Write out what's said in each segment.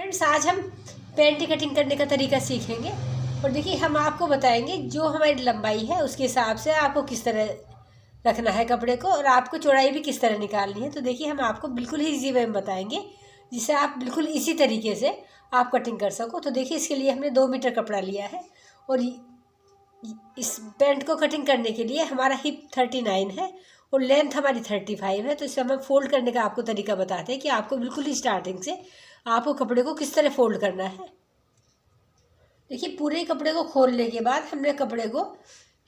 Friends, आज हम pant की कटिंग करने का तरीका सीखेंगे। और देखिए, हम आपको बताएंगे जो हमारी लंबाई है उसके हिसाब से आपको किस तरह रखना है कपड़े को, और आपको चौड़ाई भी किस तरह निकालनी है। तो देखिए, हम आपको बिल्कुल ही इजी वे में बताएंगे जिससे आप बिल्कुल इसी तरीके से आप कटिंग कर सको। तो देखिए, इसके लिए हमने 2 मीटर कपड़ा लिया है और इस पैंट को कटिंग करने के लिए हमारा हिप 39 है और लेंथ हमारी 35 है। तो इसे हम फोल्ड करने का आपको तरीका बताते हैं कि आपको बिल्कुल ही स्टार्टिंग से आपको कपड़े को किस तरह फोल्ड करना है। देखिए, पूरे कपड़े को खोलने के बाद हमने कपड़े को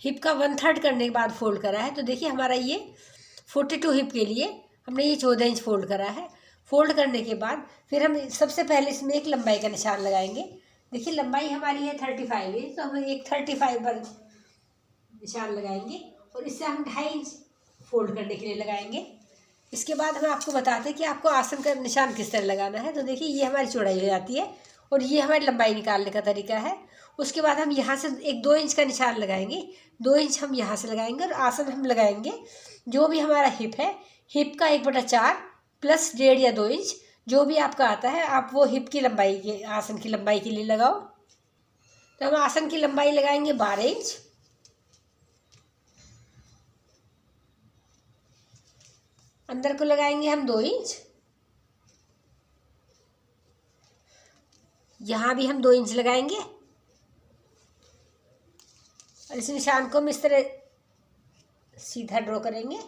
हिप का 1/3 करने के बाद फोल्ड करा है। तो देखिए, हमारा ये 42 हिप के लिए हमने ये 14 इंच फोल्ड करा है। फोल्ड करने के बाद फिर हम सबसे पहले इसमें एक लंबाई का निशान लगाएंगे। देखिए, लंबाई हमारी है 35 इंच, तो हम एक 35 पर निशान लगाएंगे और इससे हम 2.5 इंच फोल्ड करने के लिए लगाएंगे। इसके बाद हम आपको बताते हैं कि आपको आसन का निशान किस तरह लगाना है। तो देखिए, ये हमारी चौड़ाई हो जाती है और ये हमारी लंबाई निकालने का तरीका है। उसके बाद हम यहाँ से एक 2 इंच का निशान लगाएंगे, 2 इंच हम यहाँ से लगाएंगे और आसन हम लगाएंगे जो भी हमारा हिप है, हिप का 1/4 प्लस 1.5 या 2 इंच जो भी आपका आता है, आप वो हिप की लंबाई के आसन की लंबाई के लिए लगाओ। तो हम आसन की लंबाई लगाएंगे 12 इंच। अंदर को लगाएंगे हम 2 इंच, यहाँ भी हम 2 इंच लगाएंगे और इस निशान को हम इस तरह सीधा ड्रॉ करेंगे।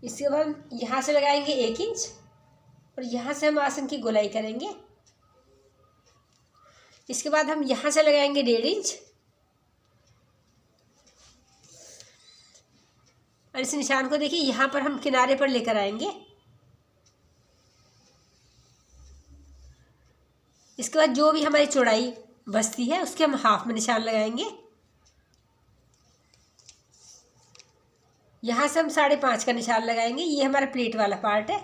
इसके बाद हम यहाँ से लगाएंगे 1 इंच और यहाँ से हम आसन की गोलाई करेंगे। इसके बाद हम यहाँ से लगाएंगे 1.5 इंच और इस निशान को देखिए यहाँ पर हम किनारे पर लेकर आएंगे। इसके बाद जो भी हमारी चौड़ाई बचती है उसके हम हाफ में निशान लगाएंगे। यहाँ से हम 5.5 का निशान लगाएंगे। ये हमारा प्लेट वाला पार्ट है।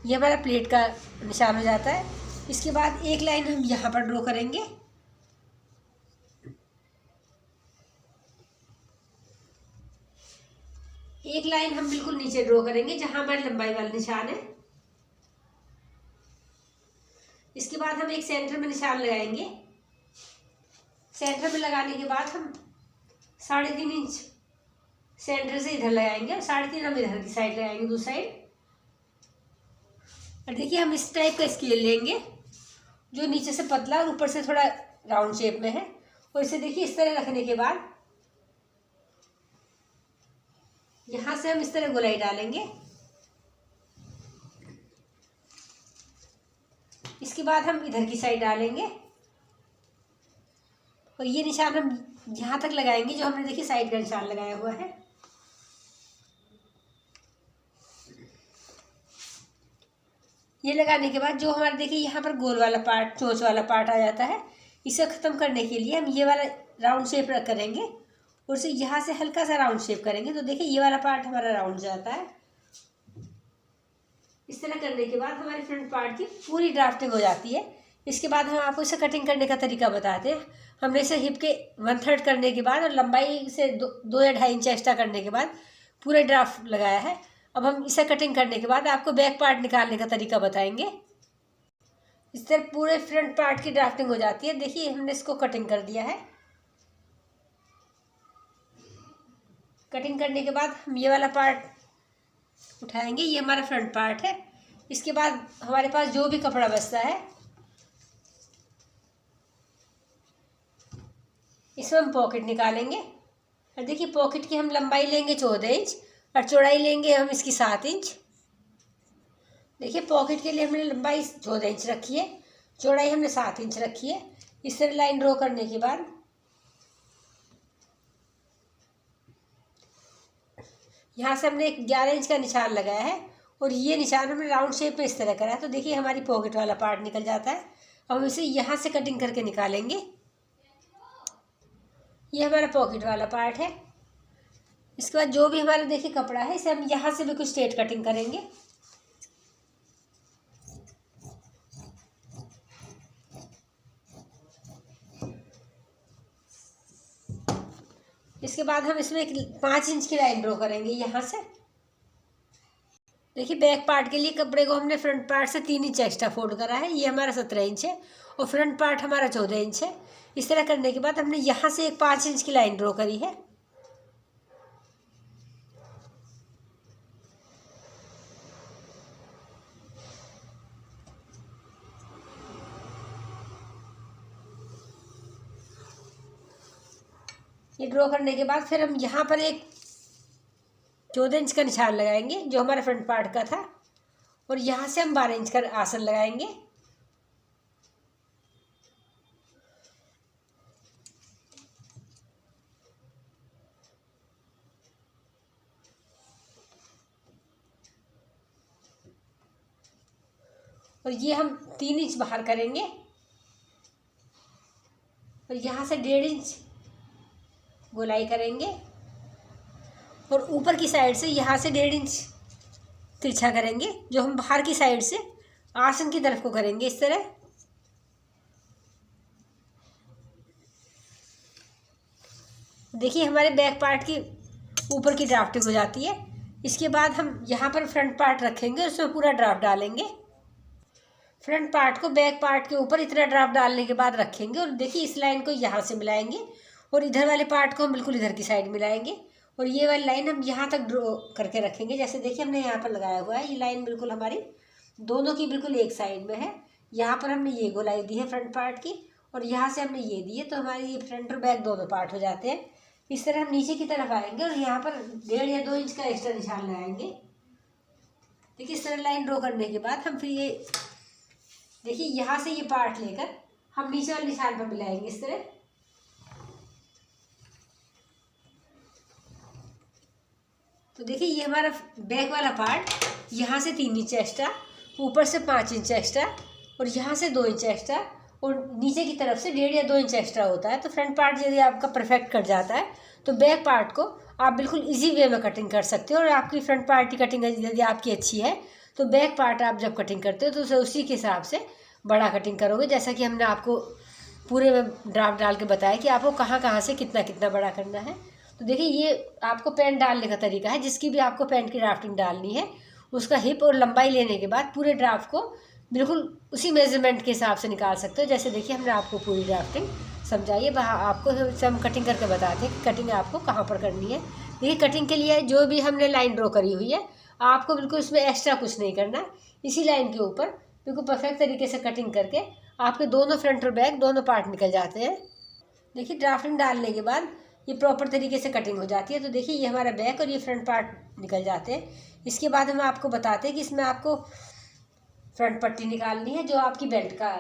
ये हमारा प्लेट का निशान हो जाता है। इसके बाद एक लाइन हम यहाँ पर ड्रॉ करेंगे। एक लाइन हम बिल्कुल नीचे ड्रॉ करेंगे जहां हमारी लंबाई वाला निशान है। इसके बाद हम एक सेंटर में निशान लगाएंगे। सेंटर में लगाने के बाद हम 3.5 इंच सेंटर से इधर लगाएंगे और 3.5 हम इधर की साइड लगाएंगे, दूसरी साइड। और देखिए, हम इस टाइप का स्केल लेंगे जो नीचे से पतला और ऊपर से थोड़ा राउंड शेप में है। और इसे देखिए, इस तरह रखने के बाद यहाँ से हम इस तरह गोलाई डालेंगे। इसके बाद हम इधर की साइड डालेंगे और ये निशान हम यहाँ तक लगाएंगे जो हमने देखिए साइड का निशान लगाया हुआ है। ये लगाने के बाद जो हमारे देखिए यहाँ पर गोल वाला पार्ट, चोंच वाला पार्ट आ जाता है, इसे ख़त्म करने के लिए हम ये वाला राउंड शेप करेंगे और उसे यहाँ से हल्का सा राउंड शेप करेंगे। तो देखिए, ये वाला पार्ट हमारा राउंड जाता है। इस तरह करने के बाद हमारे फ्रंट पार्ट की पूरी ड्राफ्टिंग हो जाती है। इसके बाद हम आपको इसे कटिंग करने का तरीका बताते हैं। हमने इसे हिप के 1/3 करने के बाद और लंबाई से 2 या 2.5 इंच एक्स्ट्रा करने के बाद पूरा ड्राफ्ट लगाया है। अब हम इसे कटिंग करने के बाद आपको बैक पार्ट निकालने का तरीका बताएंगे। इस तरह पूरे फ्रंट पार्ट की ड्राफ्टिंग हो जाती है। देखिए, हमने इसको कटिंग कर दिया है। कटिंग करने के बाद हम ये वाला पार्ट उठाएंगे। ये हमारा फ्रंट पार्ट है। इसके बाद हमारे पास जो भी कपड़ा बचता है इसमें हम पॉकेट निकालेंगे। और देखिए, पॉकेट की हम लंबाई लेंगे 14 इंच और चौड़ाई लेंगे हम इसकी 7 इंच। देखिए, पॉकेट के लिए हमने लंबाई 14 इंच रखी है, चौड़ाई हमने 7 इंच रखी है। इस तरह लाइन ड्रॉ करने के बाद यहाँ से हमने एक 11 इंच का निशान लगाया है और ये निशान हमने राउंड शेप में इस तरह करा है। तो देखिए, हमारी पॉकेट वाला पार्ट निकल जाता है। अब हम इसे यहाँ से कटिंग करके निकालेंगे। ये हमारा पॉकेट वाला पार्ट है। इसके बाद जो भी हमारा देखिए कपड़ा है, इसे हम यहाँ से भी कुछ स्ट्रेट कटिंग करेंगे। इसके बाद हम इसमें 5 इंच की लाइन ड्रॉ करेंगे यहाँ से। देखिए बैक पार्ट के लिए कपड़े को हमने फ्रंट पार्ट से 3 इंच एक्स्ट्रा फोल्ड करा है। ये हमारा 17 इंच है और फ्रंट पार्ट हमारा 14 इंच है। इस तरह करने के बाद हमने यहाँ से एक 5 इंच की लाइन ड्रॉ करी है। ये ड्रॉ करने के बाद फिर हम यहाँ पर एक 14 इंच का निशान लगाएंगे जो हमारे फ्रंट पार्ट का था, और यहाँ से हम 12 इंच का आसन लगाएंगे। और ये हम 3 इंच बाहर करेंगे और यहाँ से 1.5 इंच गोलाई करेंगे और ऊपर की साइड से यहाँ से 1.5 इंच तिरछा करेंगे, जो हम बाहर की साइड से आसन की तरफ को करेंगे इस तरह। देखिए हमारे बैक पार्ट की ऊपर की ड्राफ्टिंग हो जाती है। इसके बाद हम यहाँ पर फ्रंट पार्ट रखेंगे, उसमें पूरा ड्राफ्ट डालेंगे। फ्रंट पार्ट को बैक पार्ट के ऊपर इतना ड्राफ्ट डालने के बाद रखेंगे और देखिए इस लाइन को यहाँ से मिलाएंगे और इधर वाले पार्ट को हम बिल्कुल इधर की साइड मिलाएंगे और ये वाली लाइन हम यहाँ तक ड्रॉ करके रखेंगे। जैसे देखिए हमने यहाँ पर लगाया हुआ है, ये लाइन बिल्कुल हमारी दोनों की बिल्कुल एक साइड में है। यहाँ पर हमने ये गोलाई दी है फ्रंट पार्ट की और यहाँ से हमने ये दी है, तो हमारे ये फ्रंट और बैक दोनों पार्ट हो जाते हैं। इस तरह हम नीचे की तरफ आएंगे और यहाँ पर 1.5 या 2 इंच का एक्स्ट्रा निशान लगाएंगे। देखिए इस तरह लाइन ड्रॉ करने के बाद हम फिर ये देखिए यहाँ से ये पार्ट लेकर हम नीचे वाले निशान पर मिलाएंगे इस तरह। तो देखिए ये हमारा बैक वाला पार्ट यहाँ से 3 इंच एक्स्ट्रा, ऊपर से 5 इंच एक्स्ट्रा और यहाँ से 2 इंच एक्स्ट्रा और नीचे की तरफ से 1.5 या 2 इंच एक्स्ट्रा होता है। तो फ्रंट पार्ट यदि आपका परफेक्ट कट जाता है तो बैक पार्ट को आप बिल्कुल इजी वे में कटिंग कर सकते हो। और आपकी फ्रंट पार्ट की कटिंग यदि आपकी अच्छी है तो बैक पार्ट आप जब कटिंग करते हो तो उसे उसी के हिसाब से बड़ा कटिंग करोगे, जैसा कि हमने आपको पूरे में ड्राफ्ट डाल के बताया कि आपको कहाँ कहाँ से कितना कितना बड़ा करना है। तो देखिए ये आपको पैंट डालने का तरीका है, जिसकी भी आपको पैंट की ड्राफ्टिंग डालनी है उसका हिप और लंबाई लेने के बाद पूरे ड्राफ्ट को बिल्कुल उसी मेजरमेंट के हिसाब से निकाल सकते हो। जैसे देखिए हमने आपको पूरी ड्राफ्टिंग समझाइए, आपको हम कटिंग करके बताते हैं कि कटिंग आपको कहाँ पर करनी है। देखिए कटिंग के लिए जो भी हमने लाइन ड्रॉ करी हुई है आपको बिल्कुल इसमें एक्स्ट्रा कुछ नहीं करना, इसी लाइन के ऊपर बिल्कुल परफेक्ट तरीके से कटिंग करके आपके दोनों फ्रंट और बैक दोनों पार्ट निकल जाते हैं। देखिए ड्राफ्टिंग डालने के बाद ये प्रॉपर तरीके से कटिंग हो जाती है। तो देखिए ये हमारा बैक और ये फ्रंट पार्ट निकल जाते हैं। इसके बाद हम आपको बताते हैं कि इसमें आपको फ्रंट पट्टी निकालनी है जो आपकी बेल्ट का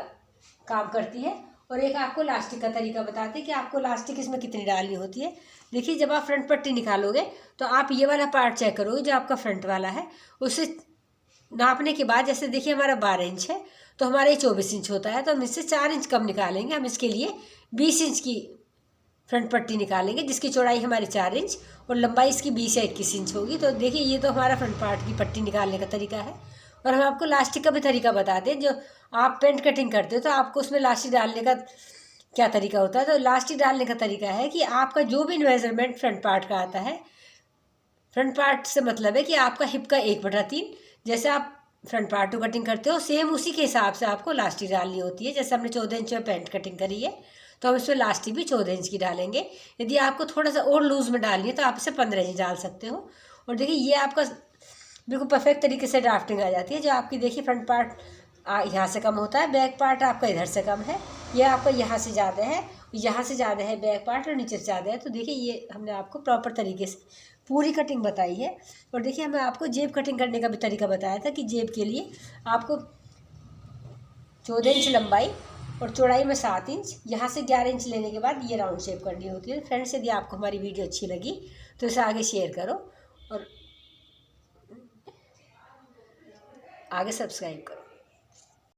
काम करती है, और एक आपको लास्टिक का तरीका बताते हैं कि आपको लास्टिक इसमें कितनी डालनी होती है। देखिए जब आप फ्रंट पट्टी निकालोगे तो आप ये वाला पार्ट चेक करोगे जो आपका फ्रंट वाला है, उसे नापने के बाद जैसे देखिए हमारा 12 इंच है तो हमारा ये 24 इंच होता है, तो हम इससे 4 इंच कम निकालेंगे। हम इसके लिए 20 इंच की फ्रंट पट्टी निकालेंगे जिसकी चौड़ाई हमारी 4 इंच और लंबाई इसकी 20 या 21 इंच होगी। तो देखिए ये तो हमारा फ्रंट पार्ट की पट्टी निकालने का तरीका है। और हम आपको लास्टिक का भी तरीका बताते हैं। जो आप पेंट कटिंग करते हो तो आपको उसमें लास्टिक डालने का क्या तरीका होता है। तो लास्टिक डालने का तरीका है कि आपका जो भी मेजरमेंट फ्रंट पार्ट का आता है, फ्रंट पार्ट से मतलब है कि आपका हिप का 1/3 जैसे आप फ्रंट पार्ट को कटिंग करते हो सेम उसी के हिसाब से आपको लास्टिक डालनी होती है। जैसे हमने 14 इंच में पैंट कटिंग करी है तो हम इसमें लास्टिक भी 14 इंच की डालेंगे। यदि आपको थोड़ा सा और लूज़ में डालनी है तो आप इसे 15 इंच डाल सकते हो। और देखिए ये आपका बिल्कुल परफेक्ट तरीके से ड्राफ्टिंग आ जाती है। जो आपकी देखिए फ्रंट पार्ट यहाँ से कम होता है, बैक पार्ट आपका इधर से कम है, यह आपका यहाँ से ज़्यादा है, यहाँ से ज़्यादा है बैक पार्ट और नीचे से ज़्यादा है। तो देखिए ये हमने आपको प्रॉपर तरीके से पूरी कटिंग बताई है। और देखिए हमने आपको जेब कटिंग करने का भी तरीका बताया था कि जेब के लिए आपको 14 इंच लंबाई और चौड़ाई में 7 इंच, यहाँ से 11 इंच लेने के बाद ये राउंड शेप करनी होती है। फ्रेंड्स यदि आपको हमारी वीडियो अच्छी लगी तो इसे आगे शेयर करो और आगे सब्सक्राइब करो।